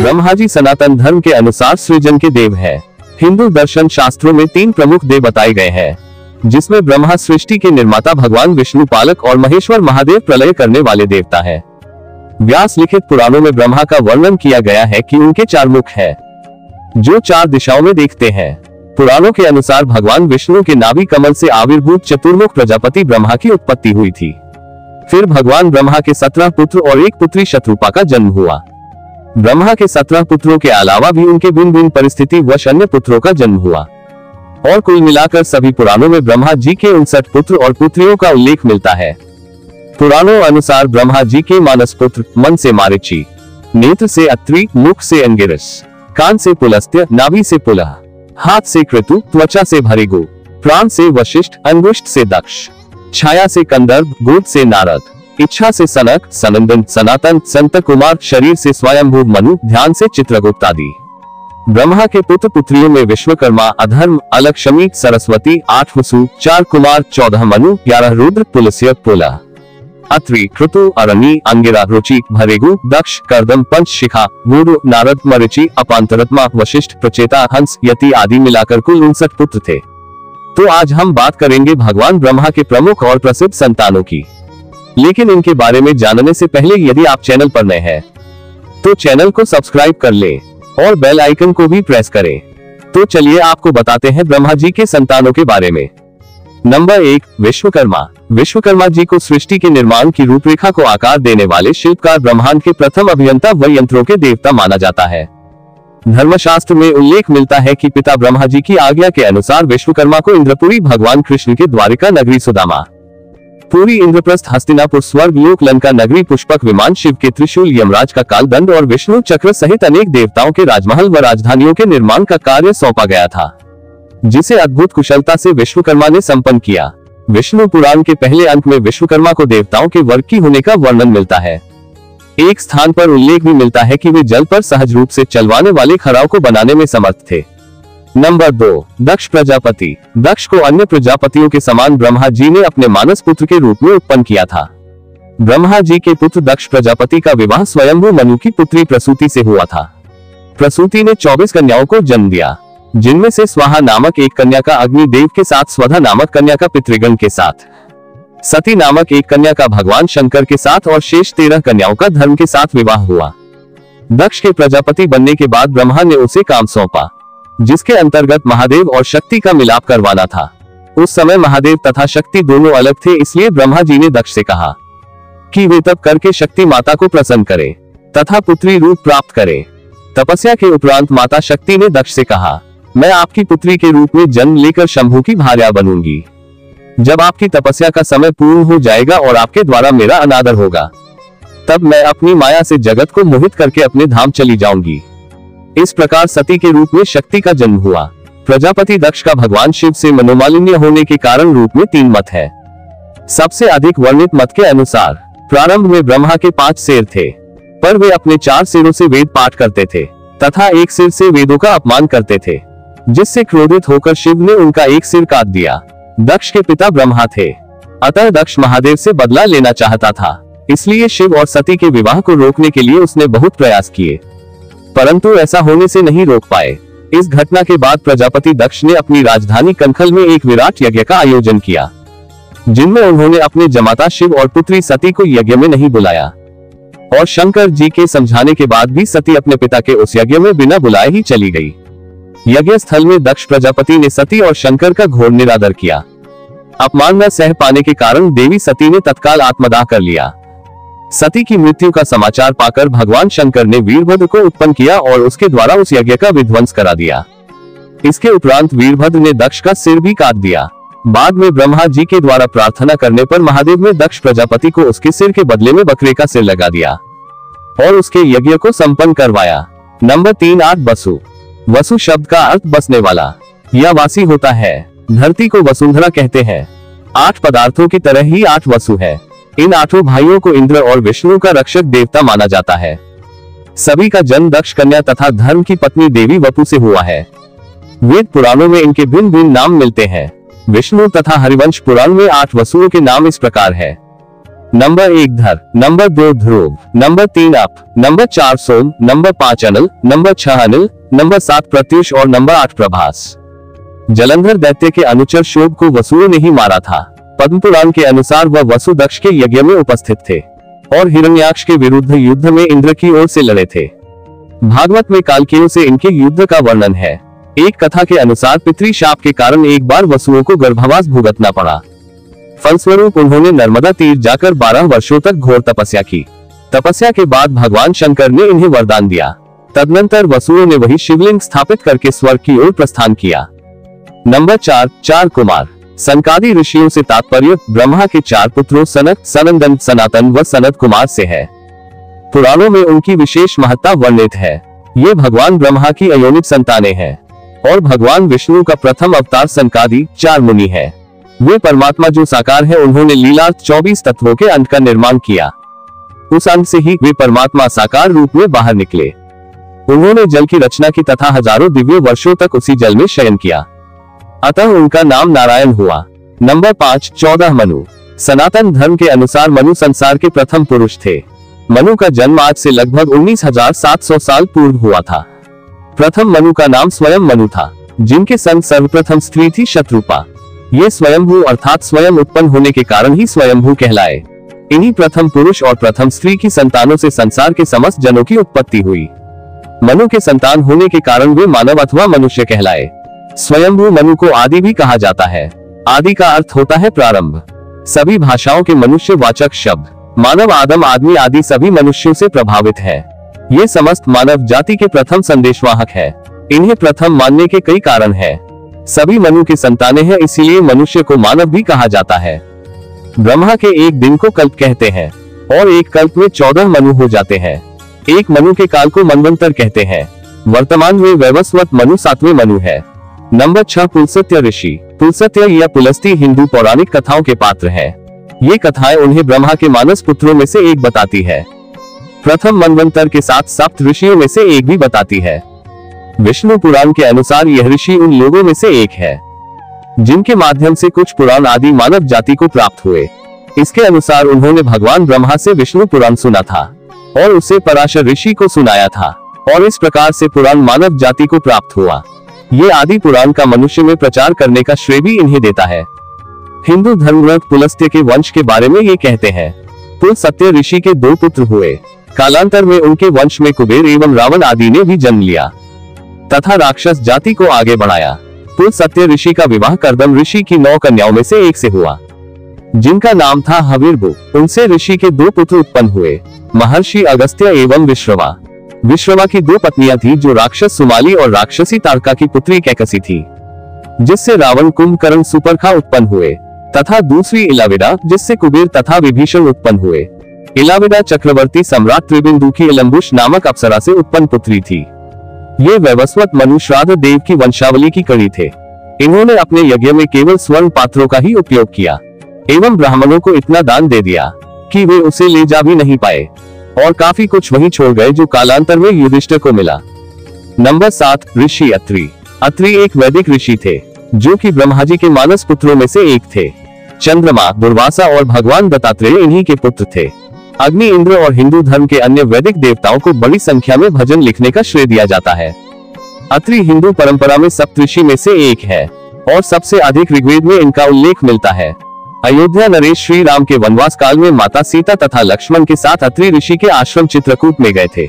ब्रह्मा जी सनातन धर्म के अनुसार सृजन के देव है। हिंदू दर्शन शास्त्रों में 3 प्रमुख देव बताए गए हैं, जिसमें ब्रह्मा सृष्टि के निर्माता, भगवान विष्णु पालक और महेश्वर महादेव प्रलय करने वाले देवता है। व्यास लिखित पुराणों में ब्रह्मा का वर्णन किया गया है कि उनके 4 मुख है, जो 4 दिशाओं में देखते हैं। पुराणों के अनुसार भगवान विष्णु के नाभि कमल से आविर्भूत चतुर्मुख प्रजापति ब्रह्मा की उत्पत्ति हुई थी। फिर भगवान ब्रह्मा के 17 पुत्र और एक पुत्री शत्रुपा का जन्म हुआ। ब्रह्मा के 17 पुत्रों के अलावा भी उनके भिन्न भिन्न परिस्थिति वश अन्य पुत्रों का जन्म हुआ, और कुल मिलाकर सभी पुराणों में ब्रह्मा जी के 59 पुत्र और पुत्रियों का उल्लेख मिलता है। पुराणों अनुसार ब्रह्मा जी के मानस पुत्र मन से मारीचि, नेत्र से अत्रि, मुख से अंगिरस, कान से पुलस्त्य, नाभि से पुलह, हाथ से क्रतु, त्वचा से भृगु, प्राण से वशिष्ठ, अंगुष्ठ से दक्ष, छाया से कंदर्प, गोद से नारद, इच्छा से सनक, सनंदन, सनातन, संत कुमार, शरीर से स्वयंभू मनु, ध्यान से चित्रगुप्त आदि। ब्रह्मा के पुत्र पुत्रियों में विश्वकर्मा, अधर्म, अलक्ष्मी, सरस्वती, 8 वसु, 4 कुमार, 14 मनु, 11 रुद्र, पुलस्त्य, पुलह, अत्रि, क्रतु, अरणी, अंगिरा, रुचि, भृगु, दक्ष, कर्दम, पंचशिखा, वुरु, नारद, मरीचि, अपांतरात्मा, वशिष्ठ, प्रचेता, हंस, यति आदि मिलाकर कुल 59 पुत्र थे। तो आज हम बात करेंगे भगवान ब्रह्मा के प्रमुख और प्रसिद्ध संतानों की। लेकिन इनके बारे में जानने से पहले यदि आप चैनल पर नए हैं तो चैनल को सब्सक्राइब कर ले और बेल आइकन को भी प्रेस करें। तो चलिए आपको बताते हैं ब्रह्मा जी के संतानों के बारे में। नंबर 1, विश्वकर्मा। विश्वकर्मा जी को सृष्टि के निर्माण की रूपरेखा को आकार देने वाले शिल्पकार, ब्रह्मांड के प्रथम अभियंता व यंत्रों के देवता माना जाता है। धर्मशास्त्र में उल्लेख मिलता है कि पिता ब्रह्मा जी की आज्ञा के अनुसार विश्वकर्मा को इंद्रपुरी, भगवान कृष्ण के द्वारिका नगरी सुदामा पुरी, इंद्रप्रस्थ, हस्तिनापुर, स्वर्ग लोक, लंका नगरी, पुष्पक विमान, शिव के त्रिशूल, यमराज का कालदंड और विष्णु चक्र सहित अनेक देवताओं के राजमहल व राजधानियों के निर्माण का कार्य सौंपा गया था, जिसे अद्भुत कुशलता से विश्वकर्मा ने संपन्न किया। विष्णु पुराण के पहले अंक में विश्वकर्मा को देवताओं के वर्ग की होने का वर्णन मिलता है। एक स्थान पर उल्लेख भी मिलता है कि वे जल पर सहज रूप से चलवाने वाले खड़ाओं को बनाने में समर्थ थे। नंबर 2, दक्ष प्रजापति। दक्ष को अन्य प्रजापतियों के समान ब्रह्मा जी ने अपने मानस पुत्र के रूप में उत्पन्न किया था। ब्रह्मा जी के पुत्र दक्ष प्रजापति का विवाह स्वयंभू मनु की पुत्री प्रसूति से हुआ था। प्रसूति ने 24 कन्याओं को जन्म दिया, जिनमें से स्वाहा नामक एक कन्या का अग्निदेव के साथ, स्वधा नामक कन्या का पितृगण के साथ, सती नामक एक कन्या का भगवान शंकर के साथ और शेष 13 कन्याओं का धर्म के साथ विवाह हुआ। दक्ष के प्रजापति बनने के बाद ब्रह्मा ने उसे काम सौंपा, जिसके अंतर्गत महादेव और शक्ति का मिलाप करवाना था। उस समय महादेव तथा शक्ति दोनों अलग थे, इसलिए ब्रह्मा जी ने दक्ष से कहा कि वे तप करके शक्ति माता को प्रसन्न करे तथा पुत्री रूप प्राप्त करे। तपस्या के उपरांत माता शक्ति ने दक्ष से कहा, मैं आपकी पुत्री के रूप में जन्म लेकर शंभु की भार्या बनूंगी। जब आपकी तपस्या का समय पूर्ण हो जाएगा और आपके द्वारा मेरा अनादर होगा, तब मैं अपनी माया से जगत को मोहित करके अपने धाम चली जाऊंगी। इस प्रकार सती के रूप में शक्ति का जन्म हुआ। प्रजापति दक्ष का भगवान शिव से मनोमालिन्य होने के कारण रूप में 3 मत है। सबसे अधिक वर्णित मत के अनुसार प्रारंभ में ब्रह्मा के 5 सिर थे, पर वे अपने 4 सिरों से वेद पाठ करते थे तथा एक सिर से वेदों का अपमान करते थे, जिससे क्रोधित होकर शिव ने उनका एक सिर काट दिया। दक्ष के पिता ब्रह्मा थे, अतः दक्ष महादेव से बदला लेना चाहता था, इसलिए शिव और सती के विवाह को रोकने के लिए उसने बहुत प्रयास किए, परंतु ऐसा होने से नहीं रोक पाए। इस घटना के बाद प्रजापति दक्ष ने अपनी राजधानी कनखल में एक विराट यज्ञ का आयोजन किया, जिनमें उन्होंने अपने जमाता शिव और पुत्री सती को यज्ञ में नहीं बुलाया, और शंकर जी के समझाने के बाद भी सती अपने पिता के उस यज्ञ में बिना बुलाए ही चली गई। यज्ञ स्थल में दक्ष प्रजापति ने सती और शंकर का घोर निरादर किया। अपमान न सह पाने के कारण देवी सती ने तत्काल आत्मदाह कर लिया। सती की मृत्यु का समाचार पाकर भगवान शंकर ने वीरभद्र को उत्पन्न किया और उसके द्वारा उस यज्ञ का विध्वंस करा दिया। इसके उपरांत वीरभद्र ने दक्ष का सिर भी काट दिया। बाद में ब्रह्मा जी के द्वारा प्रार्थना करने पर महादेव ने दक्ष प्रजापति को उसके सिर के बदले में बकरे का सिर लगा दिया और उसके यज्ञ को संपन्न करवाया। नंबर 3, 8 वसु। वसु शब्द का अर्थ बसने वाला या वासी होता है। धरती को वसुंधरा कहते हैं। 8 पदार्थों की तरह ही 8 वसु है। इन 8 भाइयों को इंद्र और विष्णु का रक्षक देवता माना जाता है। सभी का जन्म दक्ष कन्या तथा धर्म की पत्नी देवी वपु से हुआ है। वेद पुराणों में इनके भिन्न भिन्न नाम मिलते हैं। विष्णु तथा हरिवंश पुराण में 8 वसुओं के नाम इस प्रकार है। नंबर 1 धर, नंबर 2 ध्रुव, नंबर 3 अप, नंबर 4 सोम, नंबर 5 अनल, नंबर 6 अनिल, नंबर 7 प्रत्युष और नंबर 8 प्रभास। जलंधर दैत्य के अनुचर शोभ को वसुओं ने ही मारा था। पद्म पुराण के अनुसार वह वसु दक्ष के यज्ञ में उपस्थित थे और हिरण्याक्ष के विरुद्ध युद्ध में इंद्र की ओर से लड़े थे। भागवत में कालकेयों से इनके युद्ध का वर्णन है। एक कथा के अनुसार पितृ शाप के कारण एक बार वसुओं को गर्भवास भुगतना पड़ा। फलस्वरूप उन्होंने नर्मदा तीर जाकर 12 वर्षों तक घोर तपस्या की। तपस्या के बाद भगवान शंकर ने इन्हें वरदान दिया। तदनंतर वसुओं ने वही शिवलिंग स्थापित करके स्वर्ग की ओर प्रस्थान किया। नंबर 4 चार कुमार। सनकादि ऋषियों से तात्पर्य ब्रह्मा के 4 पुत्रों सनक, सनंदन, सनातन व सनत कुमार से है। पुराणों में उनकी विशेष महत्ता वर्णित है। ये भगवान ब्रह्मा की अयोनिज संतानें हैं और भगवान विष्णु का प्रथम अवतार सनकादि 4 मुनि है। वे परमात्मा जो साकार है, उन्होंने लीलार्थ 24 तत्वों के अंत का निर्माण किया। उस अंत से ही वे परमात्मा साकार रूप में बाहर निकले। उन्होंने जल की रचना की तथा हजारों दिव्य वर्षों तक उसी जल में शयन किया, अतः उनका नाम नारायण हुआ। नंबर 5 14 मनु। सनातन धर्म के अनुसार मनु संसार के प्रथम पुरुष थे। मनु का जन्म आज से लगभग 19,700 साल पूर्व हुआ था। प्रथम मनु का नाम स्वयं मनु था, जिनके संग सर्वप्रथम स्त्री थी शत्रुपा। ये स्वयंभू अर्थात स्वयं उत्पन्न होने के कारण ही स्वयंभू कहलाए। इन्हीं प्रथम पुरुष और प्रथम स्त्री की संतानों से संसार के समस्त जनों की उत्पत्ति हुई। मनु के संतान होने के कारण वे मानव अथवा मनुष्य कहलाए। स्वयंभू मनु को आदि भी कहा जाता है। आदि का अर्थ होता है प्रारंभ। सभी भाषाओं के मनुष्य वाचक शब्द मानव, आदम, आदमी आदि सभी मनुष्यों से प्रभावित है। ये समस्त मानव जाति के प्रथम संदेशवाहक है। इन्हें प्रथम मानने के कई कारण है। सभी मनु के संतानें हैं, इसीलिए मनुष्य को मानव भी कहा जाता है। ब्रह्मा के एक दिन को कल्प कहते हैं और एक कल्प में 14 मनु हो जाते हैं। एक मनु के काल को मनवंतर कहते हैं। वर्तमान में वैवस्वत मनु 7वें मनु है। नंबर 6 पुलस्त्य ऋषि। पुलस्त्य या पुलस्ती हिंदू पौराणिक कथाओं के पात्र है। ये कथाएं उन्हें ब्रह्मा के मानस पुत्रों में से एक बताती है। प्रथम मनवंतर के साथ सप्त ऋषियों में से एक भी बताती है। विष्णु पुराण के अनुसार यह ऋषि उन लोगों में से एक है जिनके माध्यम से कुछ पुराण आदि मानव जाति को प्राप्त हुए। इसके अनुसार उन्होंने भगवान ब्रह्मा से विष्णु पुराण सुना था और उसे पराशर ऋषि को सुनाया था और इस प्रकार से पुराण मानव जाति को प्राप्त हुआ। ये आदि पुराण का मनुष्य में प्रचार करने का श्रेय भी इन्हें देता है। हिंदू धर्म ग्रंथ पुलस्त्य के वंश के बारे में ये कहते हैं। पुलस्त्य ऋषि के 2 पुत्र हुए। कालांतर में उनके वंश में कुबेर एवं रावण आदि ने भी जन्म लिया तथा राक्षस जाति को आगे बढ़ाया। पुलस्त्य ऋषि का विवाह कर्दम ऋषि की 9 कन्याओं में से एक से हुआ, जिनका नाम था हविर्भु। उनसे ऋषि के 2 पुत्र उत्पन्न हुए, महर्षि अगस्त्य एवं विश्रवा। विश्रवा की 2 पत्नियां थी, जो राक्षस सुमाली और राक्षसी तारका की पुत्री कैकसी थी, जिससे रावण, कुंभकर्ण, सुपर्खा उत्पन्न हुए, तथा दूसरी इलाविदा, जिससे कुबेर तथा विभीषण उत्पन्न हुए। इलाविदा चक्रवर्ती सम्राट त्रिबिंदु की इलम्बुश नामक अप्सरा से उत्पन्न पुत्री थी। ये वैवस्वत मनु श्राद्ध देव की वंशावली की कड़ी थे। इन्होंने अपने यज्ञ में केवल स्वर्ण पात्रों का ही उपयोग किया एवं ब्राह्मणों को इतना दान दे दिया कि वे उसे ले जा भी नहीं पाए और काफी कुछ वहीं छोड़ गए जो कालांतर में युधिष्ठिर को मिला। नंबर 7 ऋषि अत्रि। अत्रि एक वैदिक ऋषि थे जो कि ब्रह्मा जी के मानस पुत्रों में से एक थे। चंद्रमा, दुर्वासा और भगवान दत्तात्रेय इन्हीं के पुत्र थे। अग्नि, इंद्र और हिंदू धर्म के अन्य वैदिक देवताओं को बड़ी संख्या में भजन लिखने का श्रेय दिया जाता है। अत्रि हिंदू परंपरा में सप्तऋषि में से एक है और सबसे अधिक ऋग्वेद में इनका उल्लेख मिलता है। अयोध्या नरेश श्री राम के वनवास काल में माता सीता तथा लक्ष्मण के साथ अत्रि ऋषि के आश्रम चित्रकूट में गए थे।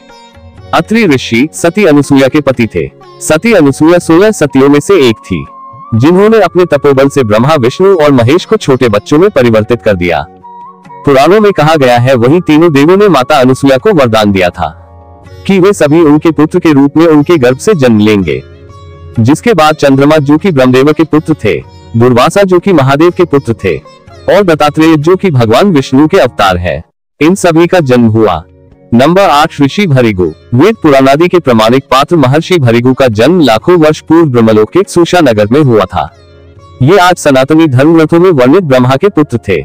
अत्रि ऋषि सती अनुसुईया के पति थे। सती अनुसुईया 16 सतियों में से एक थी, जिन्होंने अपने तपोबल से ब्रह्मा, विष्णु और महेश को छोटे बच्चों में परिवर्तित कर दिया। पुराणों में कहा गया है वहीं तीनों देवों ने माता अनुसुईया को वरदान दिया था कि वे सभी उनके पुत्र के रूप में उनके गर्भ से जन्म लेंगे। जिसके बाद चंद्रमा जो कि ब्रह्मदेव के पुत्र थे, दुर्वासा जो कि महादेव के पुत्र थे और दत्तात्रेय जो कि भगवान विष्णु के अवतार है, इन सभी का जन्म हुआ। नंबर 8 ऋषि भृगु। वेद पुराणादि के प्रमाणिक पात्र महर्षि भृगु का जन्म लाखों वर्ष पूर्व ब्रह्मलोक के सुषा नगर में हुआ था। ये आज सनातनी धर्म ग्रंथों में वर्णित ब्रह्मा के पुत्र थे।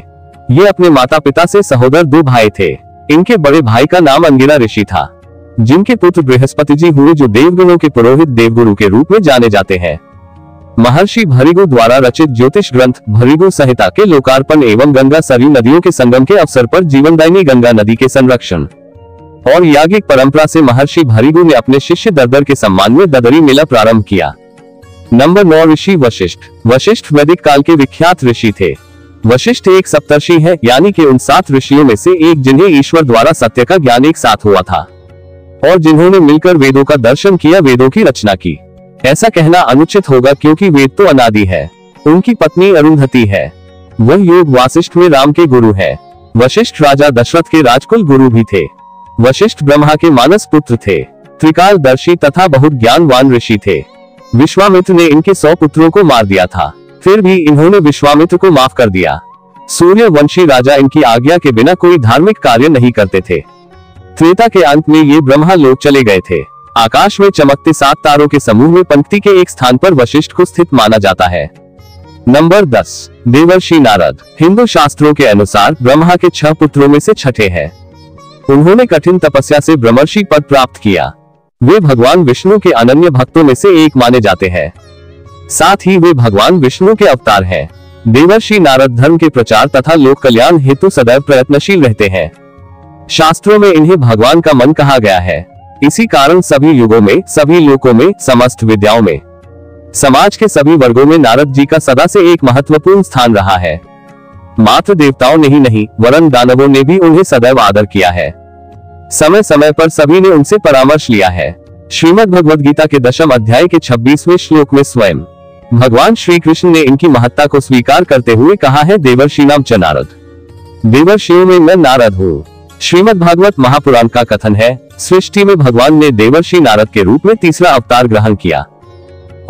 ये अपने माता पिता से सहोदर 2 भाई थे। इनके बड़े भाई का नाम अंगिरा ऋषि था, जिनके पुत्र बृहस्पति जी हुए, जो देवगणों के पुरोहित देवगुरु के रूप में जाने जाते हैं। महर्षि भृगु द्वारा रचित ज्योतिष ग्रंथ भृगु संहिता के लोकार्पण एवं गंगा सरयू नदियों के संगम के अवसर पर जीवनदायिनी गंगा नदी के संरक्षण और याज्ञिक परंपरा से महर्षि भृगु ने अपने शिष्य दरदर के सम्मान में ददरी मेला प्रारंभ किया। नंबर 9 ऋषि वशिष्ठ। वशिष्ठ वैदिक काल के विख्यात ऋषि थे। वशिष्ठ एक सप्तर्षि है, यानी कि उन 7 ऋषियों में से एक जिन्हें ईश्वर द्वारा सत्य का ज्ञान एक साथ हुआ था और जिन्होंने मिलकर वेदों का दर्शन किया, वेदों की रचना की। ऐसा कहना अनुचित होगा क्योंकि वेद तो अनादि है। उनकी पत्नी अरुंधति है, वह योग वासिष्ठ में राम के गुरु है। वशिष्ठ राजा दशरथ के राजकुल गुरु भी थे। वशिष्ठ ब्रह्मा के मानस पुत्र थे, त्रिकालदर्शी तथा बहुत ज्ञानवान ऋषि थे। विश्वामित्र ने इनके 100 पुत्रों को मार दिया था, फिर भी इन्होंने विश्वामित्र को माफ कर दिया। सूर्यवंशी राजा इनकी आज्ञा के बिना कोई धार्मिक कार्य नहीं करते थे। त्रेता के अंत में ये ब्रह्मा लोक चले गए थे। आकाश में चमकते 7 तारों के समूह में पंक्ति के एक स्थान पर वशिष्ठ को स्थित माना जाता है। नंबर 10 देवर्षि नारद। हिंदू शास्त्रों के अनुसार ब्रह्मा के 6 पुत्रों में से छठे हैं। उन्होंने कठिन तपस्या से ब्रह्मर्षि पद प्राप्त किया। वे भगवान विष्णु के अनन्य भक्तों में से एक माने जाते हैं। साथ ही वे भगवान विष्णु के अवतार हैं। देवर्षि नारद धर्म के प्रचार तथा लोक कल्याण हेतु सदैव प्रयत्नशील रहते हैं। शास्त्रों में इन्हें भगवान का मन कहा गया है। इसी कारण सभी युगों में, सभी लोकों में, समस्त विद्याओं में, समाज के सभी वर्गों में नारद जी का सदा से एक महत्वपूर्ण स्थान रहा है। मात्र देवताओं ने ही नहीं, वरन दानवों ने भी उन्हें सदैव आदर किया है। समय समय पर सभी ने उनसे परामर्श लिया है। श्रीमद् भगवद गीता के 10वें अध्याय के 26वें श्लोक में स्वयं भगवान श्री कृष्ण ने इनकी महत्ता को स्वीकार करते हुए कहा है, देवर्षि नाम च नारद, देवर्षियों में मैं नारद हूँ। श्रीमद् भागवत महापुराण का कथन है, सृष्टि में भगवान ने देवर्षि नारद के रूप में तीसरा अवतार ग्रहण किया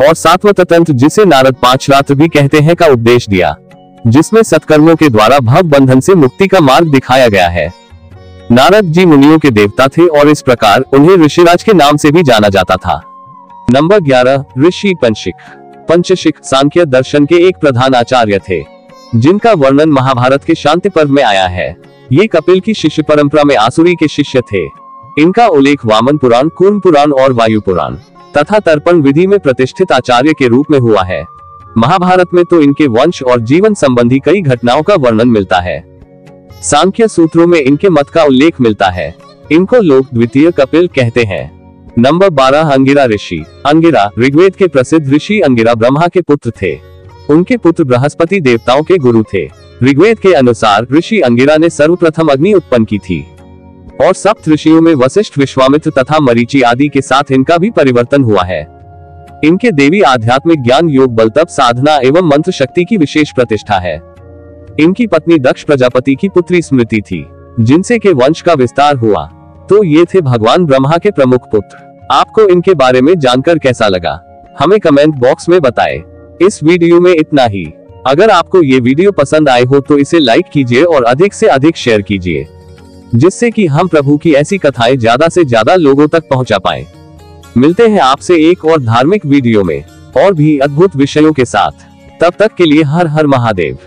और सातवं तंत्र, जिसे नारद 5 रात्र भी कहते हैं, का उपदेश दिया, जिसमें सत्कर्मों के द्वारा भव बंधन से मुक्ति का मार्ग दिखाया गया है। नारद जी मुनियों के देवता थे और इस प्रकार उन्हें ऋषिराज के नाम से भी जाना जाता था। नंबर 11 ऋषि पंचशिख। पंचशिख सांख्य दर्शन के एक प्रधान आचार्य थे, जिनका वर्णन महाभारत के शांति पर्व में आया है। ये कपिल की शिष्य परंपरा में आसुरी के शिष्य थे। इनका उल्लेख वामन पुराण, कूर्म पुराण और वायु पुराण तथा तर्पण विधि में प्रतिष्ठित आचार्य के रूप में हुआ है। महाभारत में तो इनके वंश और जीवन संबंधी कई घटनाओं का वर्णन मिलता है। सांख्य सूत्रों में इनके मत का उल्लेख मिलता है। इनको लोग द्वितीय कपिल कहते हैं। नंबर 12 अंगिरा ऋषि। अंगिरा ऋग्वेद के प्रसिद्ध ऋषि अंगिरा ब्रह्मा के पुत्र थे। उनके पुत्र बृहस्पति देवताओं के गुरु थे। ऋग्वेद के अनुसार ऋषि अंगिरा ने सर्वप्रथम अग्नि उत्पन्न की थी और सप्त ऋषियों में वशिष्ठ, विश्वामित्र तथा मरीचि आदि के साथ इनका भी परिवर्तन हुआ है। इनके देवी आध्यात्मिक ज्ञान, योग, बल, तप, साधना एवं मंत्र शक्ति की विशेष प्रतिष्ठा है। इनकी पत्नी दक्ष प्रजापति की पुत्री स्मृति थी, जिनसे के वंश का विस्तार हुआ। तो ये थे भगवान ब्रह्मा के प्रमुख पुत्र। आपको इनके बारे में जानकर कैसा लगा, हमें कमेंट बॉक्स में बताएं। इस वीडियो में इतना ही। अगर आपको ये वीडियो पसंद आए हो तो इसे लाइक कीजिए और अधिक से अधिक शेयर कीजिए, जिससे कि हम प्रभु की ऐसी कथाएं ज्यादा से ज्यादा लोगों तक पहुंचा पाएं। मिलते हैं आपसे एक और धार्मिक वीडियो में और भी अद्भुत विषयों के साथ। तब तक के लिए हर हर महादेव।